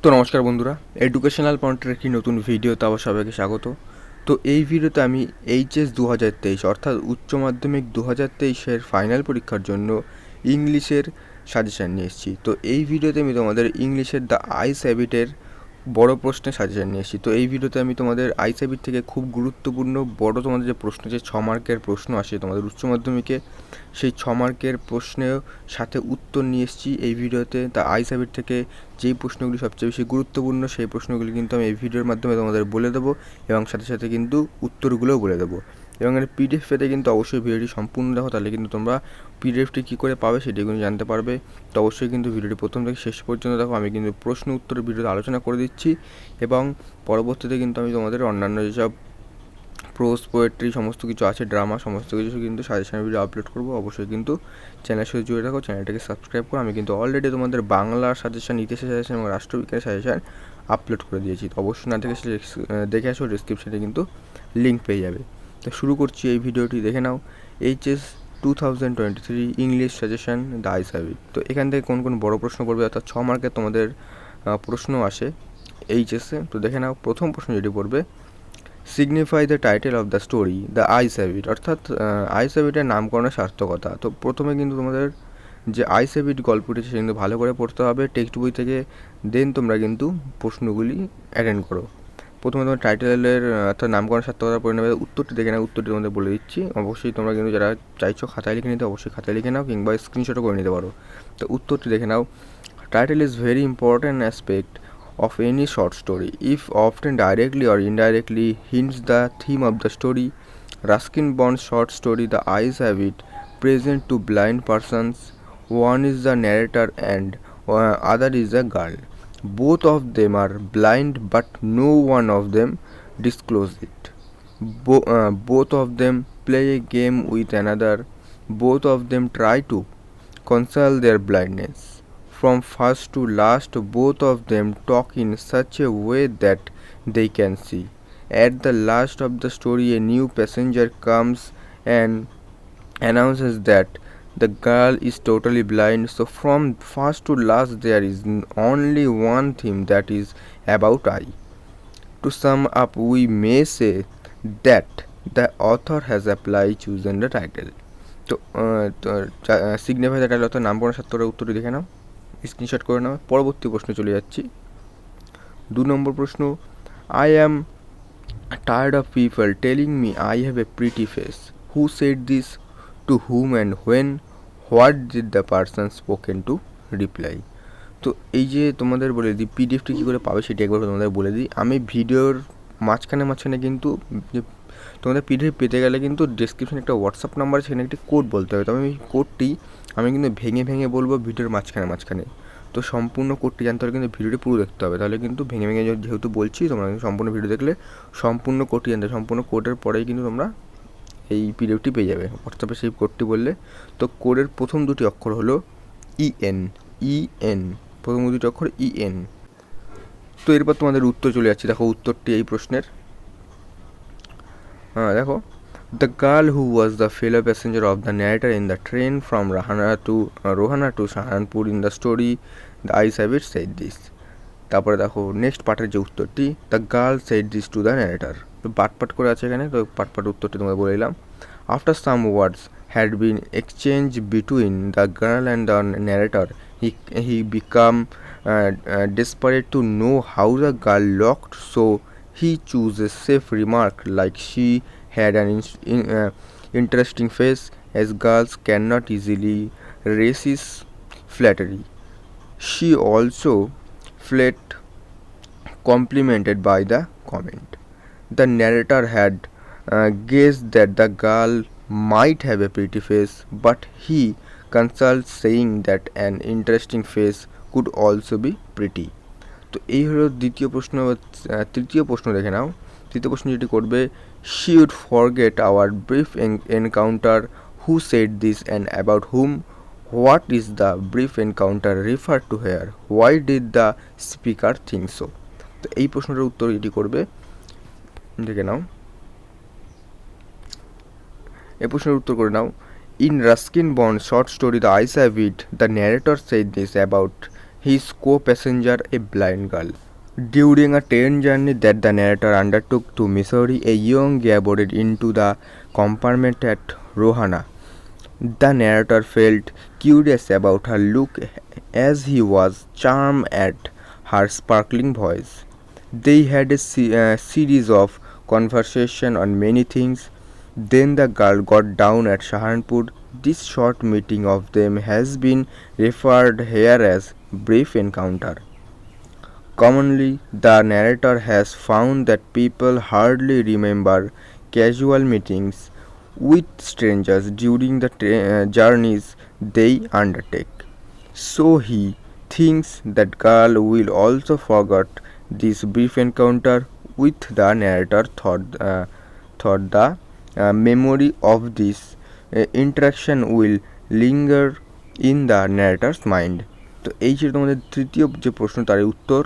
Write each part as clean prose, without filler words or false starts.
তো নমস্কার বন্ধুরা, এডুকেশনাল পয়েন্টের একটি নতুন ভিডিওতে আবার সবাইকে স্বাগত। তো এই ভিডিওতে আমি এইচএস 2023 অর্থাৎ উচ্চ মাধ্যমিক 2023-এর ফাইনাল পরীক্ষার জন্য ইংলিশের সাজেশান নিয়ে এসেছি। তো এই ভিডিওতে আমি তোমাদের ইংলিশের দ্য আইস হ্যাবিটের বড় প্রশ্নের সাজেশান নিয়ে এসেছি। তো এই ভিডিওতে আমি তোমাদের আইস হ্যাবিট থেকে খুব গুরুত্বপূর্ণ বড় তোমাদের যে প্রশ্ন, যে 6 মার্কের প্রশ্ন আসে তোমাদের উচ্চ মাধ্যমিকে, সেই 6 মার্কের প্রশ্নের সাথে উত্তর নিয়ে এসেছি এই ভিডিওতে। তা আইস হ্যাবিট থেকে যেই প্রশ্নগুলি সবচেয়ে বেশি গুরুত্বপূর্ণ সেই প্রশ্নগুলি কিন্তু আমি এই ভিডিওর মাধ্যমে তোমাদের বলে দেবো এবং সাথে সাথে কিন্তু উত্তরগুলোও বলে দেবো। এবং এর পিডিএফ পেতে কিন্তু অবশ্যই ভিডিওটি সম্পূর্ণ দেখো, তাহলে কিন্তু তোমরা পিডিএফটি কী করে পাবে সেটি কিন্তু জানতে পারবে। তো অবশ্যই কিন্তু ভিডিওটি প্রথম থেকে শেষ পর্যন্ত দেখো, আমি কিন্তু প্রশ্ন উত্তরের ভিডিওতে আলোচনা করে দিচ্ছি এবং পরবর্তীতে কিন্তু আমি তোমাদের অন্যান্য যেসব প্রোজ, পোয়েট্রি সমস্ত কিছু আছে, ড্রামা সমস্ত কিছু কিন্তু সাজেশনের ভিডিও আপলোড করবো। অবশ্যই কিন্তু চ্যানেলের সাথে জুড়ে থাকো, চ্যানেলটাকে সাবস্ক্রাইব করো। আমি কিন্তু অলরেডি তোমাদের বাংলার সাজেশন, ইতিহাসের সাজেশন এবং রাষ্ট্রবিজ্ঞানের সাজেশন আপলোড করে দিয়েছি। তো অবশ্যই না দেখে আসো, ডিসক্রিপশানে কিন্তু লিঙ্ক পেয়ে যাবে। তো শুরু করছি এই ভিডিওটি, দেখে নাও। HS 2023 English suggestion the ice have it. তো এখান থেকে কোন কোন বড় প্রশ্ন পড়বে, অর্থাৎ 6 মার্কের তোমাদের প্রশ্ন আসে এইচএসে। তো দেখে নাও, প্রথম প্রশ্ন যেটি পড়বে, signify the title of the story the ice habit, অর্থাৎ আইস হ্যাবিটের নামকরণের সার্থকতা। তো প্রথমে কিন্তু তোমাদের যে আইস হ্যাবিট গল্পটি সে কিন্তু ভালো করে পড়তে হবে টেক্সট বই থেকে, দেন তোমরা কিন্তু প্রশ্নগুলি অ্যাটেন্ড করো। প্রথমে তোমার টাইটেলের অর্থাৎ নামকরণ সার্থকতা পড়ে নেবে। উত্তরটি দেখে নাও, উত্তরটি তোমাদের বলে দিচ্ছি। অবশ্যই তোমরা কিন্তু যারা চাইছো খাতায় লিখে নিতে, অবশ্যই খাতায় লিখে নাও কিংবা স্ক্রিনশটও করে নিতে পারো। তো উত্তরটি দেখে নাও, title is very important aspect of any short story. If often directly or indirectly hints the theme of the story. Ruskin Bond's short story The Eyes Have It present two blind persons. One is the narrator and other is a girl. Both of them are blind, but no one of them disclose it. Both of them play a game with another. Both of them try to conceal their blindness. From first to last, both of them talk in such a way that they can see. At the last of the story, a new passenger comes and announces that the girl is totally blind. So from first to last, there is only one theme, that is about eye. To sum up, we may say that the author has applied chosen the title. তো signify the title অর্থাৎ নামকরণ সার্থকতার উত্তরটি দেখে নাও, screenshot করে নাও। পরবর্তী প্রশ্নে চলে যাচ্ছি। 2 নম্বর প্রশ্ন, I am tired of people telling me I have a pretty face. Who said this, to whom and when, what did the person spoken to reply. তো এই যে তোমাদের বলে দিই পিডিএফটি কী করে পাবে সেটি একবার তোমাদের বলে দিই। আমি ভিডিওর মাঝখানে কিন্তু যে তোমাদের পিডিএফ পেতে গেলে কিন্তু ডেসক্রিপশনে একটা হোয়াটসঅ্যাপ নাম্বার, সেখানে একটি কোড বলতে হবে। তো আমি কোডটি আমি কিন্তু ভেঙে বলবো ভিডিওর মাঝখানে। তো সম্পূর্ণ কোডটি জানতে হলে কিন্তু ভিডিওটি পুরো দেখতে হবে, তাহলে কিন্তু ভেঙে যেহেতু বলছি, তোমরা কিন্তু সম্পূর্ণ ভিডিও দেখলে সম্পূর্ণ কোডটি জানতে, সম্পূর্ণ কোডের পরেই কিন্তু তোমরা এই পিডিএফটি পেয়ে যাবে হোয়াটসঅ্যাপে সেই কোডটি বললে। তো কোডের প্রথম দুটি অক্ষর হলো ইএন, প্রথম দুটি অক্ষর ইএন। তো এরপর তোমাদের উত্তর চলে যাচ্ছে। দেখো উত্তরটি এই প্রশ্নের, দেখো, the girl who was the fellow passenger of the narrator in the train from Rohana to Saharanpur in the story The Eyes Have It said this. তারপরে দেখো নেক্সট পার্টের যে উত্তরটি, the girl said this to the narrator. তো পাট করে আছে এখানে, তো পাট উত্তরটি তোমাদের বলে দিলাম। After some words had been exchange between the girl and the narrator, he become desperate to know how the girl looked, so he chose a safe remark like she had an interesting face, as girls cannot easily resist flattery. She also felt complimented by the comment. The narrator had guessed that the girl might have a pretty face, but he consoled, saying that an interesting face could also be pretty. তো এই হলো দ্বিতীয় প্রশ্ন। তৃতীয় প্রশ্ন দেখে নাও। তৃতীয় প্রশ্ন যেটি করবে, she would forget our brief encounter, who said this and about whom, what is the brief encounter referred to here, why did the speaker think so. তো এই প্রশ্নটার উত্তর এটি করবে, দেখে নাও। এই প্রশ্নের উত্তর করে নাও, in Ruskin Bond's short story The Eyes Have It, the narrator said this about his co-passenger, a blind girl. During a train journey that the narrator undertook to Missouri, a young girl boarded into the compartment at Rohana. The narrator felt curious about her look as he was charmed at her sparkling voice. They had a series of conversation on many things. Then the girl got down at Saharanpur. This short meeting of them has been referred here as brief encounter. Commonly, the narrator has found that people hardly remember casual meetings with strangers during the journeys they undertake. So he thinks that girl will also forget this brief encounter with the narrator. Thought the memory of this interaction will linger in the narrator's mind. তো এই ছিল তোমাদের তৃতীয় যে প্রশ্ন তার উত্তর।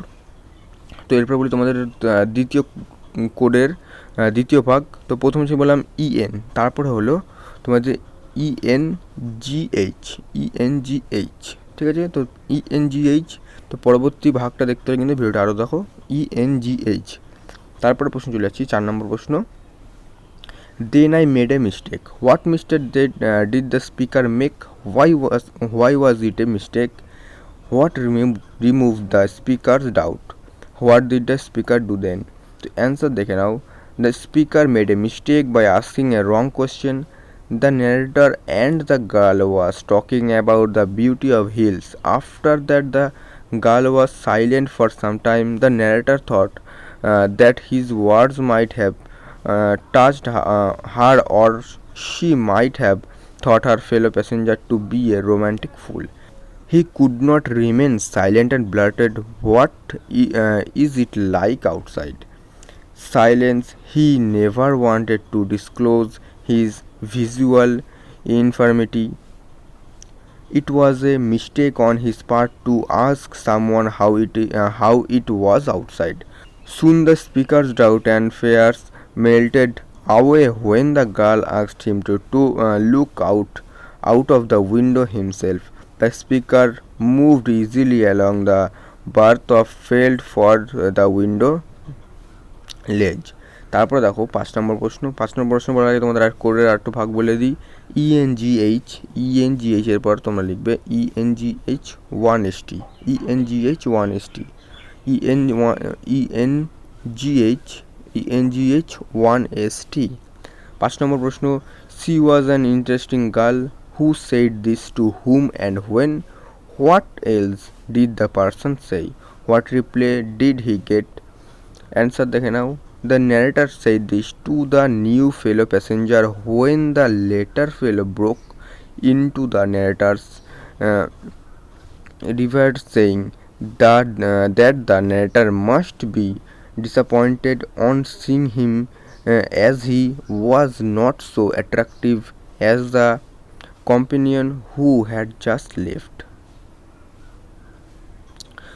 তো এরপর বলি তোমাদের দ্বিতীয় কোডের দ্বিতীয় ভাগ। তো প্রথমে সে বললাম ইএন, তারপরে হলো তোমাদের ইএনজিএইচ। ঠিক আছে, তো ইএনজিএইচ। তো পরবর্তী ভাগটা দেখতে হলে কিন্তু ভিডিওটা আরও দেখো। ইএনজিএইচ, তারপরে প্রশ্ন চলে যাচ্ছি 4 নম্বর প্রশ্ন। Then I made a mistake. What mistake did the speaker make? Why was it a mistake? What removed the speaker's doubt? What did the speaker do then? To answer দেখে নাও। The speaker made a mistake by asking a wrong question. The narrator and the girl was talking about the beauty of hills. After that, the girl was silent for some time. The narrator thought that his words might have touched her, or she might have thought her fellow passenger to be a romantic fool. He could not remain silent and blurted, "What is it like outside?" Silence. He never wanted to disclose his visual infirmity. It was a mistake on his part to ask someone how it was outside. Soon the speaker's doubt and fears melted away when the girl asked him to look out of the window himself. The speaker moved easily along the berth of felt for the window ledge. তারপর দেখো 5 নম্বর প্রশ্ন। 5 নম্বর প্রশ্ন বলার আগে তোমাদের আর কোডের আরেকটু ভাগ বলে দিই। ইএনজিএইচ এর পর তোমরা লিখবে ইএনজিএইচ 1ST, ইএনজিএইচ 1ST, ইএনজিএইচ 1ST। 5 নম্বর প্রশ্ন। She was an interesting girl. Who said this to whom and when? What else did the person say? What reply did he get? Answer দেখে নাও। The narrator said this to the new fellow passenger when the later fellow broke into the narrator's revert, saying that the narrator must be disappointed on seeing him as he was not so attractive as the companion who had just left.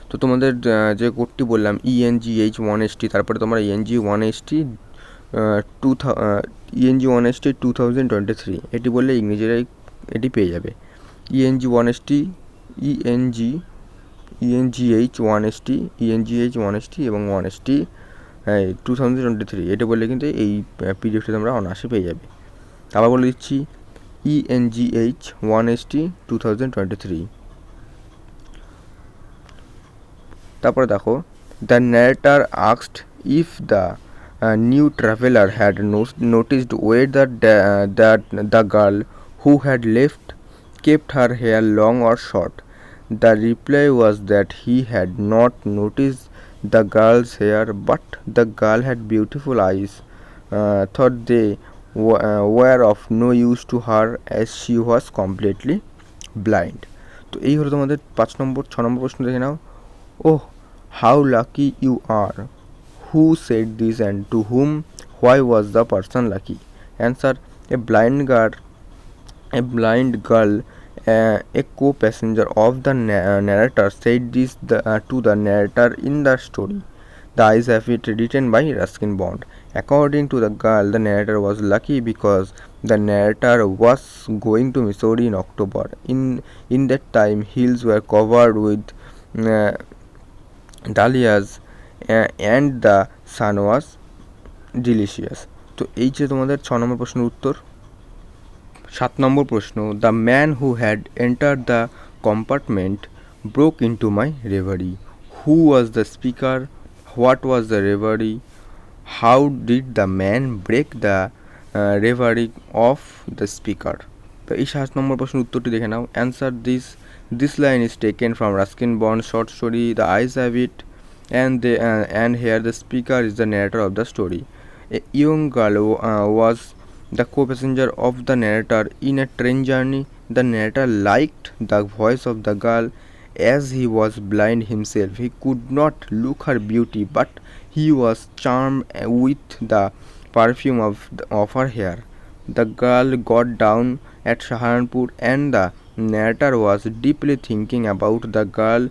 তো তোমাদের যে কোডটি বললাম ইএনজিএইচ 1ST, তারপরে তোমরা ENG 1ST 2023 এটি বললে ইংরেজিরাই এটি পেয়ে যাবে। ইএনজি 1ST, ইএনজিএইচ 1ST, ইএনজিএইচ 1ST এবং 1ST 2023 এটা বললে কিন্তু এই পিডিএফটি তোমরা অনায়াসে পেয়ে যাবে। আবার বলে দিচ্ছি ইএনজিএইচ 1ST 2023। তারপরে দেখো, the narrator asked if the new traveler had noticed whether that the girl who had left kept her hair long or short. The reply was that he had not noticed the girl's hair, but the girl had beautiful eyes, thought they were of no use to her as she was completely blind. তো এই হলো তোমাদের 6 নম্বর প্রশ্ন দেখে নাও। Oh, how lucky you are. Who said this and to whom? Why was the person lucky? Answer, a blind girl, a co-passenger of the narrator, said this to the narrator in the story. The Eyes of It, written by Ruskin Bond. According to the girl, the narrator was lucky because the narrator was going to Missouri in October. In that time, hills were covered with Dalia's and the sun was delicious. তো এই যে তোমাদের 6 নম্বর প্রশ্নের উত্তর। 7 নম্বর প্রশ্ন, the man who had enter the compartment broke into my reverie. Who was the speaker? What was the reverie? How did the man break the reverie of the speaker? তো এই 7 নম্বর প্রশ্নের উত্তরটি দেখে নাও। Answer this line is taken from Ruskin Bond short story the eyes have it and here the speaker is the narrator of the story. A young girl was the co-passenger of the narrator in a train journey. The narrator liked the voice of the girl. As he was blind himself, he could not look her beauty, but he was charmed with the perfume of her hair. The girl got down at Saharanpur, and the narrator was deeply thinking about the girl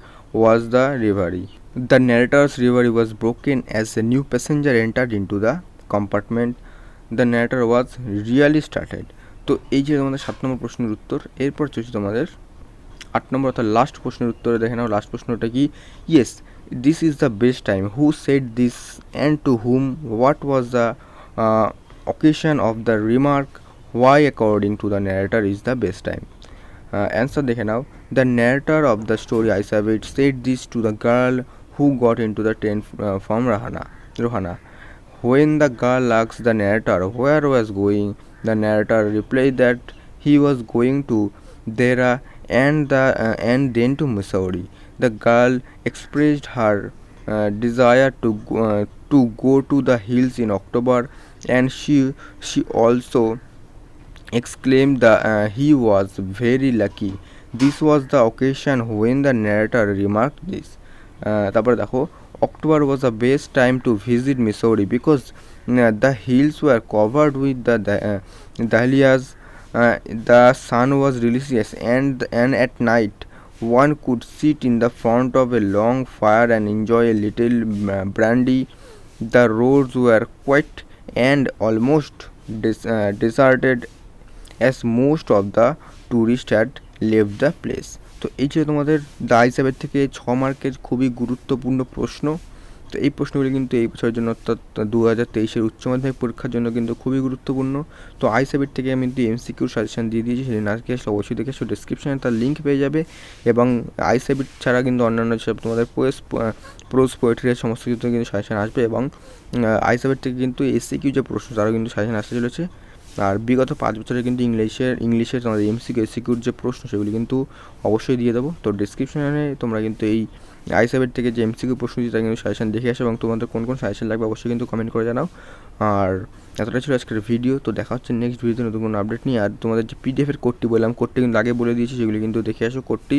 was the reverie. The narrator's reverie was broken as a new passenger entered into the compartment. The narrator was really startled. তো এই যে তোমাদের 7 নম্বর প্রশ্নের উত্তর। এরপর চলছে তোমাদের 8 নম্বর অর্থাৎ লাস্ট প্রশ্নের উত্তরে দেখে নাও। লাস্ট প্রশ্নটা কি? Yes, this is the best time. Who said this and to whom? What was the occasion of the remark? Why according to the narrator is the best time? Answer দেখে নাও। The narrator of the story Aisabit said this to the girl who got into the train from Rohana. When the girl asked the narrator where was going, the narrator replied that he was going to Dera and then to Missouri. The girl expressed her desire to go to the hills in October, and she also exclaimed that he was very lucky. This was the occasion when the narrator remarked this. তারপরে দেখো, October was the best time to visit Missouri because the hills were covered with the dahlias. The sun was delicious, and at night one could sit in the front of a long fire and enjoy a little brandy. The roads were quiet and almost deserted, as most of the tourists had left the place. তো এই ছিল তোমাদের the আইসেভের থেকে 6 মার্কের খুবই গুরুত্বপূর্ণ প্রশ্ন। তো এই প্রশ্নগুলি কিন্তু এই বছরের জন্য অর্থাৎ 2023-এর উচ্চ মাধ্যমিক পরীক্ষার জন্য কিন্তু খুবই গুরুত্বপূর্ণ। তো আইসেভের থেকে আমি কিন্তু এমসিকিউ সাজেশন দিয়ে দিয়েছি, সেদিন আজকে আসলে অবশ্যই দেখে আসো, ডিসক্রিপশানে তার লিঙ্ক পেয়ে যাবে। এবং আইসেভের ছাড়া কিন্তু অন্যান্য যেসব তোমাদের প্রোজ পোয়েট্রির সমস্ত কিছু কিন্তু সাজেশন আসবে, এবং আইসেভের থেকে কিন্তু এসসিকিউ যে প্রশ্ন তারও কিন্তু সাজেশন আসতে চলেছে। আর বিগত 5 বছরে কিন্তু ইংলিশের তোমাদের এমসিকিউর যে প্রশ্ন সেগুলি কিন্তু অবশ্যই দিয়ে দেবো। তো ডিসক্রিপশনে তোমরা কিন্তু এই আইসেভের থেকে যে এমসিকিউ প্রশ্ন দিচ্ছে তার কিন্তু সাজেশন দেখে আসো, এবং তোমাদের কোন কোন সাজেশন লাগবে অবশ্যই কিন্তু কমেন্ট করে জানাও। আর এতটাই ছিল আজকের ভিডিও। তো দেখা হচ্ছে নেক্সট ভিডিওতে নতুন কোনো আপডেট নিয়ে। আর তোমাদের যে পিডিএফের কোডটি বললাম, কোডটি কিন্তু আগে বলে দিয়েছি, সেগুলি কিন্তু দেখে আসো কোডটি,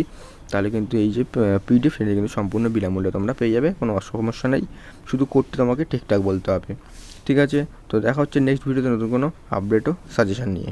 তাহলে কিন্তু এই যে পিডিএফ সেটা কিন্তু সম্পূর্ণ বিনামূল্যে তোমরা পেয়ে যাবে, কোনো সমস্যা নেই, শুধু কোডটি তোমাকে ঠিকঠাক বলতে হবে। ঠিক আছে, তো দেখা হচ্ছে নেক্সট ভিডিওতে নতুন কোনো আপডেট ও সাজেশন নিয়ে।